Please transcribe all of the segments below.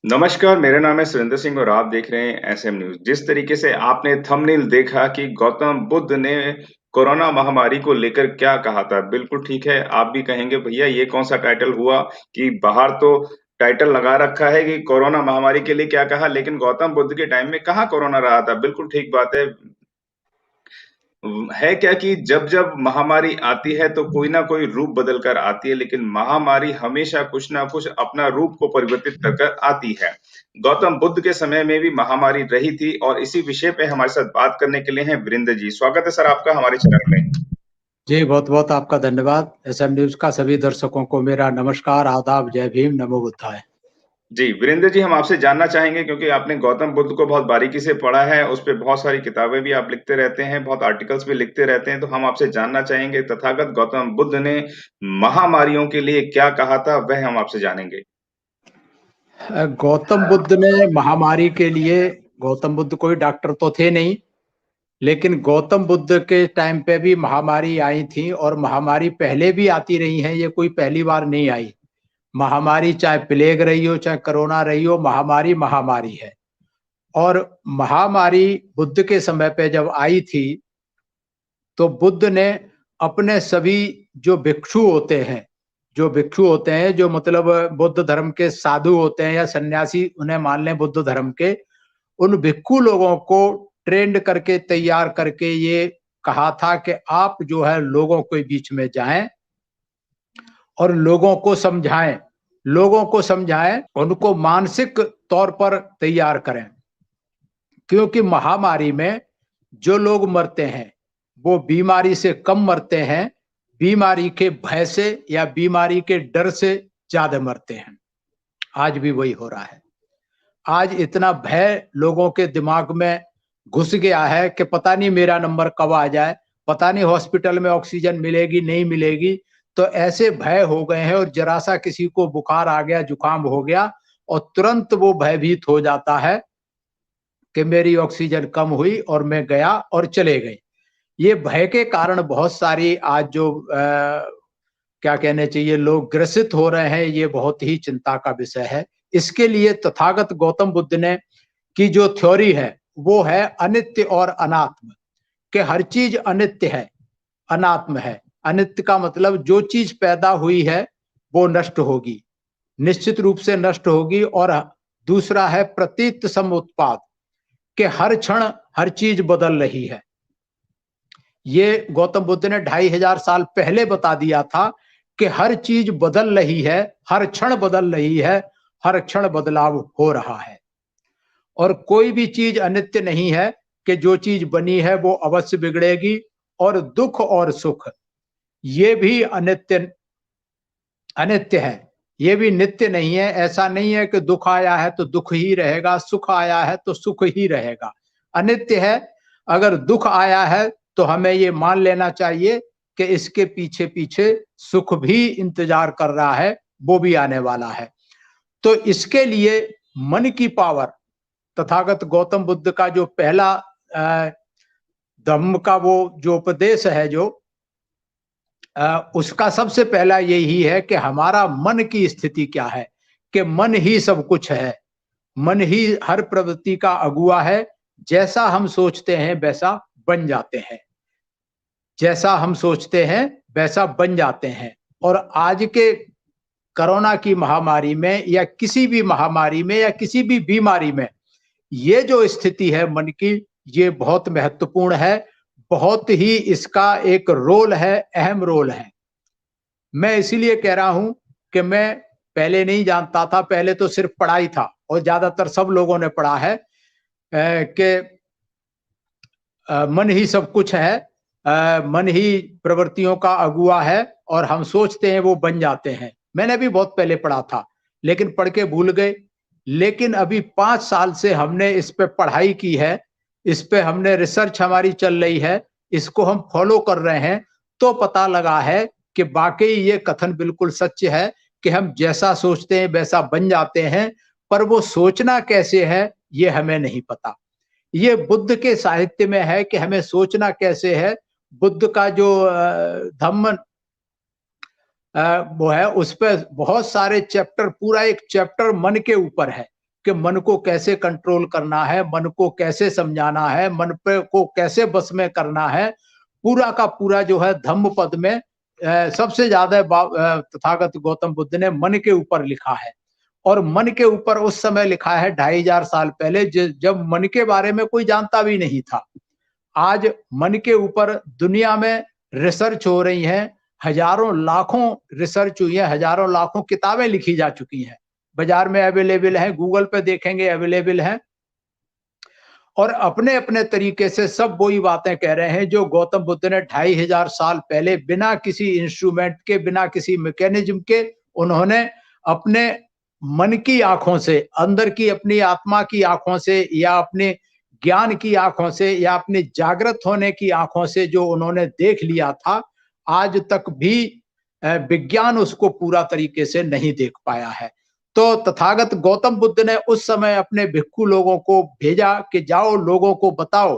नमस्कार, मेरा नाम है सुरेंद्र सिंह और आप देख रहे हैं एसएम न्यूज़। जिस तरीके से आपने थंबनेल देखा कि गौतम बुद्ध ने कोरोना महामारी को लेकर क्या कहा था, बिल्कुल ठीक है, आप भी कहेंगे भैया ये कौन-सा टाइटल हुआ कि बाहर तो टाइटल लगा रखा है कि कोरोना महामारी के लिए क्या कहा, लेकिन गौतम बुद्ध के टाइम में कहाँ कोरोना रहा था। बिल्कुल ठीक बात है। है क्या कि जब-जब महामारी आती है तो कोई ना कोई रूप बदल कर आती है, लेकिन महामारी हमेशा कुछ ना कुछ अपना रूप को परिवर्तित कर कर आती है। गौतम बुद्ध के समय में भी महामारी रही थी और इसी विषय पे हमारे साथ बात करने के लिए हैं वीरेंद्र जी। स्वागत है सर आपका हमारे चैनल में। जी, बहुत-बहुत आपका धन्यवाद। एसएम न्यूज़ का सभी दर्शकों को मेरा नमस्कार, आदाब, जय भीम, नमो बुद्धाय। जी, वीरेंद्र जी हम आपसे जानना चाहेंगे क्योंकि आपने गौतम बुद्ध को बहुत बारीकी से पढ़ा है, उसपे बहुत सारी किताबें भी आप लिखते रहते हैं, बहुत आर्टिकल्स भी लिखते रहते हैं, तो हम आपसे जानना चाहेंगे तथागत गौतम बुद्ध ने महामारियों के लिए क्या कहा था, वह हम आपसे जानेंगे। गौतम बुद्ध ने महामारी के लिए गौतम बुद्ध कोई डॉक्टर तो थे नहीं, लेकिन गौतम बुद्ध के टाइम पे भी महामारी आई थी और महामारी पहले भी आती रही है, ये कोई पहली बार नहीं आई। महामारी चाहे प्लेग रही हो, चाहे कोरोना रही हो, महामारी महामारी है। और महामारी बुद्ध के समय पे जब आई थी, तो बुद्ध ने अपने सभी जो भिक्षु होते हैं जो मतलब बुद्ध धर्म के साधु होते हैं या सन्यासी उन्हें मान लें बुद्ध धर्म के, उन भिक्षु लोगों को ट्रेंड करके तैयार करके ये कहा था कि आप जो है लोगों के बीच में जाएं और लोगों को समझाएं, उनको मानसिक तौर पर तैयार करें। क्योंकि महामारी में जो लोग मरते हैं वो बीमारी से कम मरते हैं, बीमारी के भय से या बीमारी के डर से ज्यादा मरते हैं। आज भी वही हो रहा है। आज इतना भय लोगों के दिमाग में घुस गया है कि पता नहीं मेरा नंबर कब आ जाए, पता नहीं हॉस्पिटल में ऑक्सीजन मिलेगी नहीं मिलेगी। तो ऐसे भय हो गए हैं और जरा सा किसी को बुखार आ गया, जुकाम हो गया और तुरंत वो भयभीत हो जाता है कि मेरी ऑक्सीजन कम हुई और मैं गया और चले गए। ये भय के कारण बहुत सारी आज जो क्या कहने चाहिए लोग ग्रसित हो रहे हैं, ये बहुत ही चिंता का विषय है। इसके लिए तथागत गौतम बुद्ध ने की जो थ्योरी है वो है अनित्य और अनात्म, कि हर चीज अनित्य है, अनात्म है। अनित्य का मतलब जो चीज पैदा हुई है वो नष्ट होगी, निश्चित रूप से नष्ट होगी। और दूसरा है प्रतीत समुत्पाद, कि हर क्षण हर चीज बदल रही है। ये गौतम बुद्ध ने 2500 साल पहले बता दिया था कि हर चीज बदल रही है, हर क्षण बदल रही है, हर क्षण बदलाव हो रहा है। और कोई भी चीज अनित्य नहीं है, कि जो चीज बनी है वो अवश्य बिगड़ेगी। और दुख और सुख ये भी अनित्य अनित्य है, ये भी नित्य नहीं है। ऐसा नहीं है कि दुख आया है तो दुख ही रहेगा, सुख आया है तो सुख ही रहेगा, अनित्य है। अगर दुख आया है तो हमें ये मान लेना चाहिए कि इसके पीछे पीछे सुख भी इंतजार कर रहा है, वो भी आने वाला है। तो इसके लिए मन की पावर, तथागत गौतम बुद्ध का जो पहला धम्म का वो जो उपदेश है, जो उसका सबसे पहला यही है कि हमारा मन की स्थिति क्या है, कि मन ही सब कुछ है, मन ही हर प्रवृत्ति का अगुआ है। जैसा हम सोचते हैं वैसा बन जाते हैं, जैसा हम सोचते हैं वैसा बन जाते हैं। और आज के कोरोना की महामारी में या किसी भी महामारी में या किसी भी बीमारी में ये जो स्थिति है मन की, ये बहुत महत्वपूर्ण है, बहुत ही इसका एक रोल है, अहम रोल है। मैं इसीलिए कह रहा हूं कि मैं पहले नहीं जानता था, पहले तो सिर्फ पढ़ाई था और ज्यादातर सब लोगों ने पढ़ा है कि मन ही सब कुछ है, मन ही प्रवृत्तियों का अगुआ है और हम सोचते हैं वो बन जाते हैं। मैंने भी बहुत पहले पढ़ा था लेकिन पढ़ के भूल गए। लेकिन अभी 5 साल से हमने इस पे पढ़ाई की है, इस पे हमने रिसर्च हमारी चल रही है, इसको हम फॉलो कर रहे हैं, तो पता लगा है कि वाकई ये कथन बिल्कुल सच है कि हम जैसा सोचते हैं वैसा बन जाते हैं। पर वो सोचना कैसे है ये हमें नहीं पता। ये बुद्ध के साहित्य में है कि हमें सोचना कैसे है। बुद्ध का जो धम्म वो है, उस पर बहुत सारे चैप्टर, पूरा एक चैप्टर मन के ऊपर है कि मन को कैसे कंट्रोल करना है, मन को कैसे समझाना है, मन पे को कैसे बस में करना है, पूरा का पूरा जो है धम्म पद में सबसे ज्यादा तथागत गौतम बुद्ध ने मन के ऊपर लिखा है। और मन के ऊपर उस समय लिखा है 2500 साल पहले, जब मन के बारे में कोई जानता भी नहीं था। आज मन के ऊपर दुनिया में रिसर्च हो रही है, हजारों लाखों रिसर्च हुई है, हजारों लाखों किताबें लिखी जा चुकी हैं, बाजार में अवेलेबल है, गूगल पे देखेंगे अवेलेबल है। और अपने अपने तरीके से सब वही बातें कह रहे हैं जो गौतम बुद्ध ने 2500 साल पहले बिना किसी इंस्ट्रूमेंट के, बिना किसी मैकेनिज्म के, उन्होंने अपने मन की आंखों से, अंदर की अपनी आत्मा की आंखों से, या अपने ज्ञान की आंखों से, या अपने जागृत होने की आंखों से जो उन्होंने देख लिया था, आज तक भी विज्ञान उसको पूरा तरीके से नहीं देख पाया है। तो तथागत गौतम बुद्ध ने उस समय अपने भिक्खु लोगों को भेजा कि जाओ लोगों को बताओ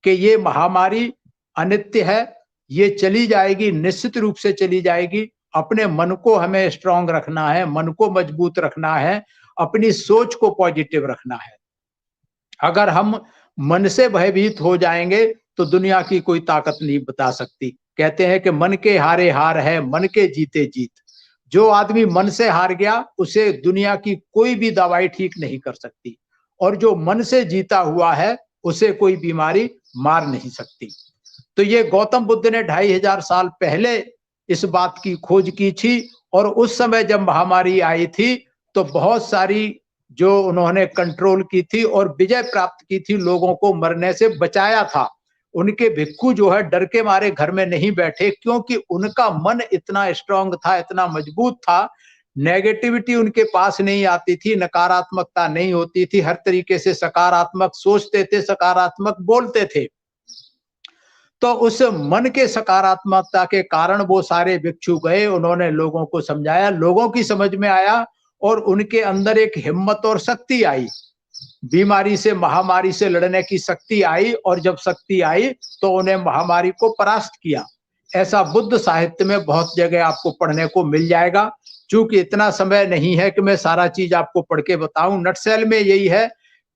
कि ये महामारी अनित्य है, ये चली जाएगी, निश्चित रूप से चली जाएगी। अपने मन को हमें स्ट्रांग रखना है, मन को मजबूत रखना है, अपनी सोच को पॉजिटिव रखना है। अगर हम मन से भयभीत हो जाएंगे तो दुनिया की कोई ताकत नहीं बता सकती। कहते हैं कि मन के हारे हार है, मन के जीते जीत। जो आदमी मन से हार गया उसे दुनिया की कोई भी दवाई ठीक नहीं कर सकती, और जो मन से जीता हुआ है उसे कोई बीमारी मार नहीं सकती। तो ये गौतम बुद्ध ने 2500 साल पहले इस बात की खोज की थी, और उस समय जब महामारी आई थी तो बहुत सारी जो उन्होंने कंट्रोल की थी और विजय प्राप्त की थी, लोगों को मरने से बचाया था। उनके भिक्खु जो है डर के मारे घर में नहीं बैठे, क्योंकि उनका मन इतना स्ट्रांग था, इतना मजबूत था, नेगेटिविटी उनके पास नहीं आती थी, नकारात्मकता नहीं होती थी, हर तरीके से सकारात्मक सोचते थे, सकारात्मक बोलते थे। तो उस मन के सकारात्मकता के कारण वो सारे भिक्षु गए, उन्होंने लोगों को समझाया, लोगों की समझ में आया, और उनके अंदर एक हिम्मत और शक्ति आई, बीमारी से, महामारी से लड़ने की शक्ति आई, और जब शक्ति आई तो उन्हें महामारी को परास्त किया। ऐसा बुद्ध साहित्य में बहुत जगह आपको पढ़ने को मिल जाएगा। चूंकि इतना समय नहीं है कि मैं सारा चीज आपको पढ़ के बताऊं, नटसेल में यही है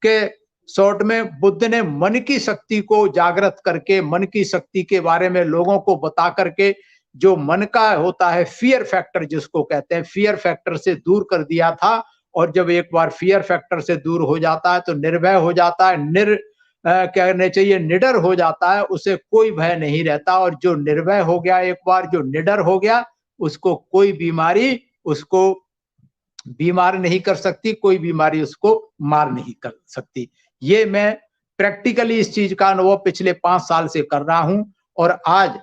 कि शॉर्ट में बुद्ध ने मन की शक्ति को जागृत करके, मन की शक्ति के बारे में लोगों को बता करके, जो मन का होता है फियर फैक्टर जिसको कहते हैं, फियर फैक्टर से दूर कर दिया था। और जब एक बार फियर फैक्टर से दूर हो जाता है तो निर्भय हो जाता है, कहने चाहिए निडर हो जाता है, उसे कोई भय नहीं रहता। और जो निर्भय हो गया, एक बार जो निडर हो गया, उसको कोई बीमारी उसको बीमार नहीं कर सकती, कोई बीमारी उसको मार नहीं कर सकती। ये मैं प्रैक्टिकली इस चीज का अनुभव पिछले 5 साल से कर रहा हूं। और आज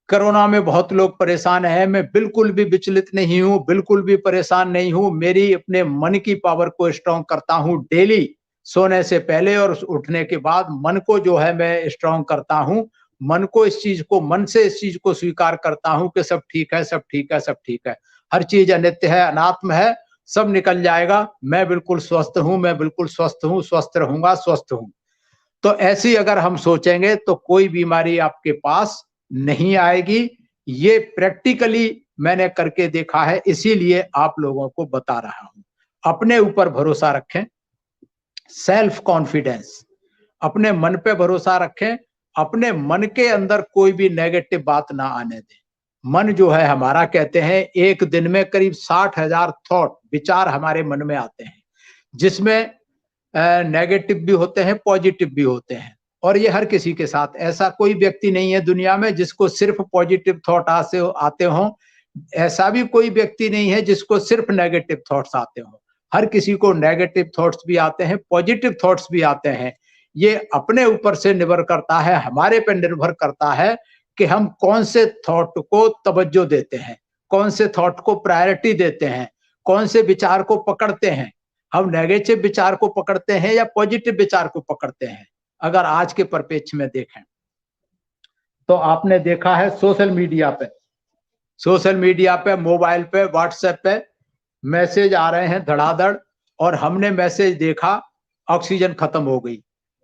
कोरोना में बहुत लोग परेशान हैं, मैं बिल्कुल भी विचलित नहीं हूं, बिल्कुल भी परेशान नहीं हूं। मेरी अपने मन की पावर को स्ट्रांग करता हूं डेली, सोने से पहले और उठने के बाद मन को जो है मैं स्ट्रांग करता हूं। मन को इस चीज को, मन से इस चीज को स्वीकार करता हूं कि सब ठीक है, सब ठीक है, सब ठीक है, हर चीज अनित्य है, अनात्म है, सब निकल जाएगा, मैं बिल्कुल स्वस्थ हूं, मैं बिल्कुल स्वस्थ हूं, स्वस्थ रहूंगा, स्वस्थ हूं। तो ऐसी अगर हम सोचेंगे तो कोई बीमारी आपके पास नहीं आएगी। ये प्रैक्टिकली मैंने करके देखा है, इसीलिए आप लोगों को बता रहा हूं। अपने ऊपर भरोसा रखें, सेल्फ कॉन्फिडेंस, अपने मन पे भरोसा रखें, अपने मन के अंदर कोई भी नेगेटिव बात ना आने दें। मन जो है हमारा, कहते हैं एक दिन में करीब 60,000 थॉट, विचार हमारे मन में आते हैं, जिसमें नेगेटिव भी होते हैं, पॉजिटिव भी होते हैं। और ये हर किसी के साथ, ऐसा कोई व्यक्ति नहीं है दुनिया में जिसको सिर्फ पॉजिटिव थॉट आते हों, ऐसा भी कोई व्यक्ति नहीं है जिसको सिर्फ नेगेटिव थॉट्स आते हों। हर किसी को नेगेटिव थॉट्स भी आते हैं, पॉजिटिव थॉट्स भी आते हैं। ये अपने ऊपर से निर्भर करता है, हमारे पर निर्भर करता है कि हम कौन से थॉट को तवज्जो देते हैं, कौन से थॉट को प्रायोरिटी देते हैं, कौन से विचार को पकड़ते हैं। हम नेगेटिव विचार को पकड़ते हैं या पॉजिटिव विचार को पकड़ते हैं। अगर आज के परिप्रेक्ष्य में देखें तो आपने देखा है सोशल मीडिया पे, मोबाइल पे, व्हाट्सएप पे मैसेज आ रहे हैं धड़ाधड़, और हमने मैसेज देखा ऑक्सीजन खत्म हो गई,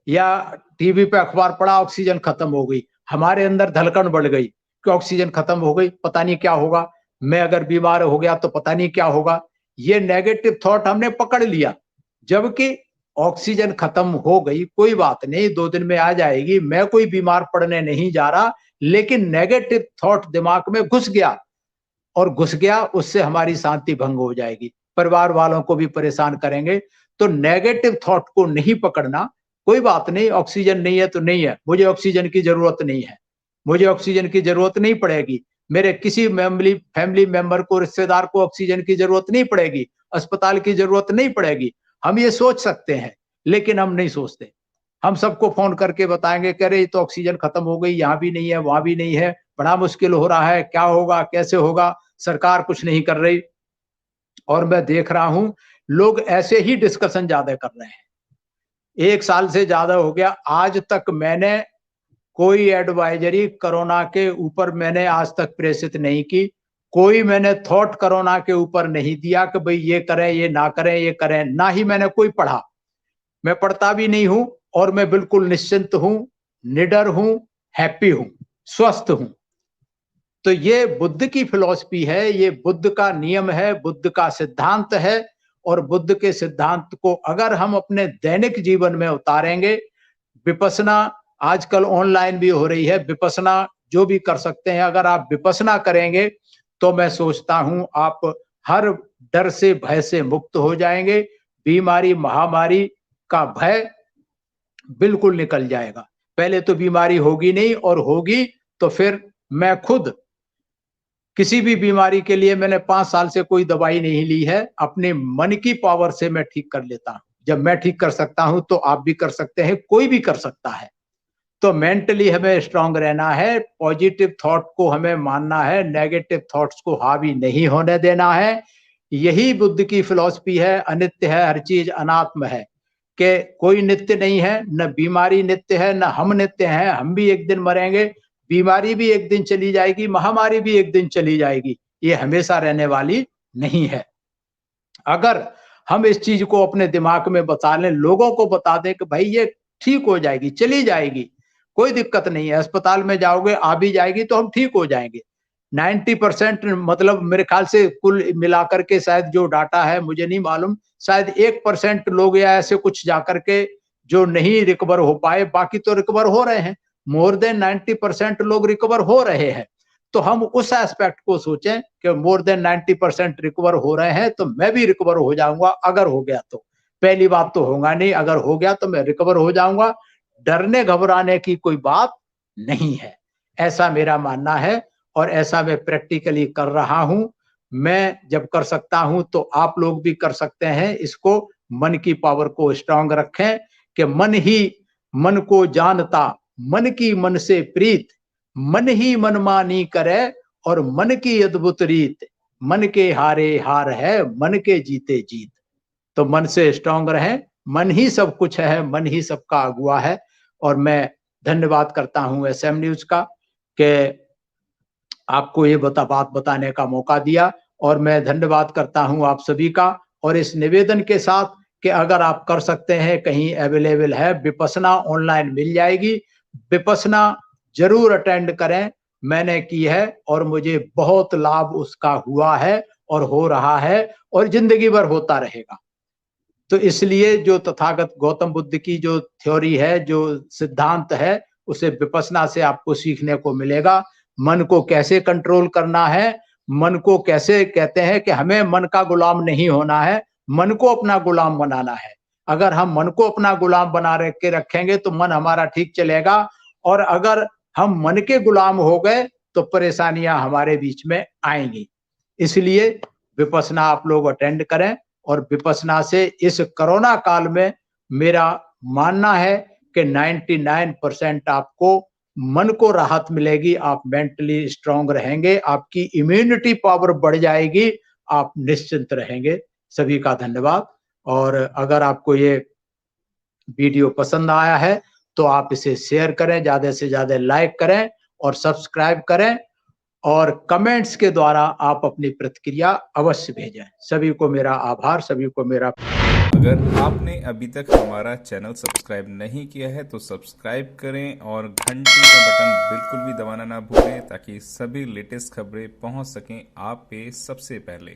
या टीवी पे अखबार पढ़ा ऑक्सीजन खत्म हो गई, हमारे अंदर धड़कन बढ़ गई कि ऑक्सीजन खत्म हो गई, पता नहीं क्या होगा, मैं अगर बीमार हो गया तो पता नहीं क्या होगा। ये नेगेटिव थॉट हमने पकड़ लिया, जबकि ऑक्सीजन खत्म हो गई, कोई बात नहीं, 2 दिन में आ जाएगी, मैं कोई बीमार पड़ने नहीं जा रहा, लेकिन नेगेटिव थॉट दिमाग में घुस गया, और घुस गया, उससे हमारी शांति भंग हो जाएगी, परिवार वालों को भी परेशान करेंगे। तो नेगेटिव थॉट को नहीं पकड़ना, कोई बात नहीं, ऑक्सीजन नहीं है तो नहीं है, मुझे ऑक्सीजन की जरूरत नहीं है, मुझे ऑक्सीजन की जरूरत नहीं पड़ेगी, मेरे किसी फैमिली मेंबर को, रिश्तेदार को ऑक्सीजन की जरूरत नहीं पड़ेगी, अस्पताल की जरूरत नहीं पड़ेगी। हम ये सोच सकते हैं, लेकिन हम नहीं सोचते। हम सबको फोन करके बताएंगे, कह रहे तो ऑक्सीजन खत्म हो गई, यहाँ भी नहीं है, वहां भी नहीं है, बड़ा मुश्किल हो रहा है, क्या होगा, कैसे होगा, सरकार कुछ नहीं कर रही। और मैं देख रहा हूं लोग ऐसे ही डिस्कशन ज्यादा कर रहे हैं। 1 साल से ज्यादा हो गया, आज तक मैंने कोई एडवाइजरी कोरोना के ऊपर मैंने आज तक प्रेषित नहीं की, कोई मैंने थॉट कोरोना के ऊपर नहीं दिया कि भाई ये करें, ये ना करें, ये करें, ना ही मैंने कोई पढ़ा, मैं पढ़ता भी नहीं हूं, और मैं बिल्कुल निश्चिंत हूं, निडर हूं, हैप्पी हूं, स्वस्थ हूं। तो ये बुद्ध की फिलॉसफी है, ये बुद्ध का नियम है, बुद्ध का सिद्धांत है, और बुद्ध के सिद्धांत को अगर हम अपने दैनिक जीवन में उतारेंगे, विपස්සना आजकल ऑनलाइन भी हो रही है, विपස්සना जो भी कर सकते हैं, अगर आप विपස්සना करेंगे तो मैं सोचता हूं आप हर डर से, भय से मुक्त हो जाएंगे, बीमारी महामारी का भय बिल्कुल निकल जाएगा। पहले तो बीमारी होगी नहीं, और होगी तो फिर मैं खुद किसी भी बीमारी के लिए मैंने 5 साल से कोई दवाई नहीं ली है, अपने मन की पावर से मैं ठीक कर लेता हूं। जब मैं ठीक कर सकता हूं तो आप भी कर सकते हैं, कोई भी कर सकता है। तो मेंटली हमें स्ट्रांग रहना है, पॉजिटिव थॉट को हमें मानना है, नेगेटिव थॉट्स को हावी नहीं होने देना है। यही बुद्ध की फिलॉसफी है, अनित्य है, हर चीज अनात्म है, कि कोई नित्य नहीं है, न बीमारी नित्य है, न हम नित्य हैं, हम भी एक दिन मरेंगे, बीमारी भी एक दिन चली जाएगी, महामारी भी एक दिन चली जाएगी, ये हमेशा रहने वाली नहीं है। अगर हम इस चीज को अपने दिमाग में बता लें, लोगों को बता दें कि भाई ये ठीक हो जाएगी, चली जाएगी, कोई दिक्कत नहीं है, अस्पताल में जाओगे, आ भी जाएगी तो हम ठीक हो जाएंगे। 90% मतलब मेरे ख्याल से कुल मिलाकर के, शायद जो डाटा है मुझे नहीं मालूम, शायद 1% लोग या ऐसे कुछ जाकर के जो नहीं रिकवर हो पाए, बाकी तो रिकवर हो रहे हैं, मोर देन 90% लोग रिकवर हो रहे हैं। तो हम उस एस्पेक्ट को सोचें कि मोर देन 90% रिकवर हो रहे हैं, तो मैं भी रिकवर हो जाऊंगा अगर हो गया तो। पहली बात तो होगा नहीं, अगर हो गया तो मैं रिकवर हो जाऊंगा, डरने घबराने की कोई बात नहीं है, ऐसा मेरा मानना है, और ऐसा मैं प्रैक्टिकली कर रहा हूं। मैं जब कर सकता हूं तो आप लोग भी कर सकते हैं। इसको, मन की पावर को स्ट्रांग रखें कि मन ही मन को जानता, मन की मन से प्रीत, मन ही मनमानी करे, और मन की अद्भुत रीत, मन के हारे हार है, मन के जीते जीत। तो मन से स्ट्रांग रहें, मन ही सब कुछ है, मन ही सबका अगुआ है। और मैं धन्यवाद करता हूं एसएम न्यूज का कि आपको ये बात बताने का मौका दिया, और मैं धन्यवाद करता हूं आप सभी का, और इस निवेदन के साथ कि अगर आप कर सकते हैं, कहीं अवेलेबल है विपස්සना, ऑनलाइन मिल जाएगी, विपස්සना जरूर अटेंड करें। मैंने की है और मुझे बहुत लाभ उसका हुआ है, और हो रहा है, और जिंदगी भर होता रहेगा। तो इसलिए जो तथागत गौतम बुद्ध की जो थ्योरी है, जो सिद्धांत है, उसे विपස්සना से आपको सीखने को मिलेगा। मन को कैसे कंट्रोल करना है, मन को कैसे, कहते हैं कि हमें मन का गुलाम नहीं होना है, मन को अपना गुलाम बनाना है। अगर हम मन को अपना गुलाम बना के रखेंगे तो मन हमारा ठीक चलेगा, और अगर हम मन के गुलाम हो गए तो परेशानियां हमारे बीच में आएंगी। इसलिए विपස්සना आप लोग अटेंड करें, और विपස්සना से इस कोरोना काल में मेरा मानना है कि 99% आपको मन को राहत मिलेगी, आप मेंटली स्ट्रांग रहेंगे, आपकी इम्यूनिटी पावर बढ़ जाएगी, आप निश्चिंत रहेंगे। सभी का धन्यवाद। और अगर आपको ये वीडियो पसंद आया है तो आप इसे शेयर करें, ज्यादा से ज्यादा लाइक करें और सब्सक्राइब करें, और कमेंट्स के द्वारा आप अपनी प्रतिक्रिया अवश्य भेजें। सभी को मेरा आभार, सभी को मेरा। अगर आपने अभी तक हमारा चैनल सब्सक्राइब नहीं किया है तो सब्सक्राइब करें, और घंटी का बटन बिल्कुल भी दबाना ना भूलें, ताकि सभी लेटेस्ट खबरें पहुंच सकें आप पे सबसे पहले।